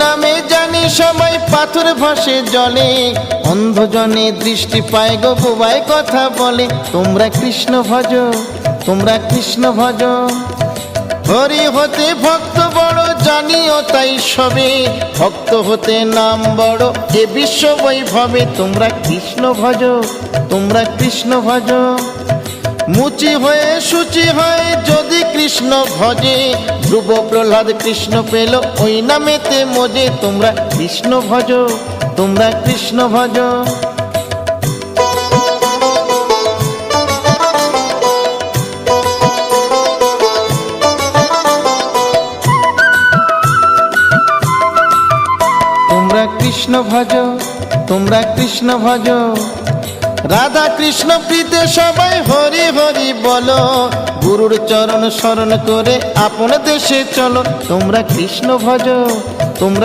নামে জানি সবাই পাথর ভাসে জলে, অন্ধজনে দৃষ্টি পায় গো বুবাই কথা বলে। তোমরা কৃষ্ণ ভজ, তোমরা কৃষ্ণ ভজ। হরি হতে ভক্ত বড় জানিও তাই সবে, ভক্ত হতে নাম বড় এ বিশ্ব বৈভবে। তোমরা কৃষ্ণ ভজ, তোমরা কৃষ্ণ ভজ। মুচি হয়ে সূচি হয় যদি কৃষ্ণ ভজে, ধ্রুব প্রহ্লাদ কৃষ্ণ পেল ওই নামেতে মজে। তোমরা কৃষ্ণ ভজ, তোমরা কৃষ্ণ ভজ। তোমরা কৃষ্ণ ভজ, তোমরা কৃষ্ণ ভজ। রাধা কৃষ্ণ প্রীতে সবাই হরি হরি বলো, গুরুর চরণ শরণ করে আপন দেশে চলো। তোমরা কৃষ্ণ ভজ, তোমরা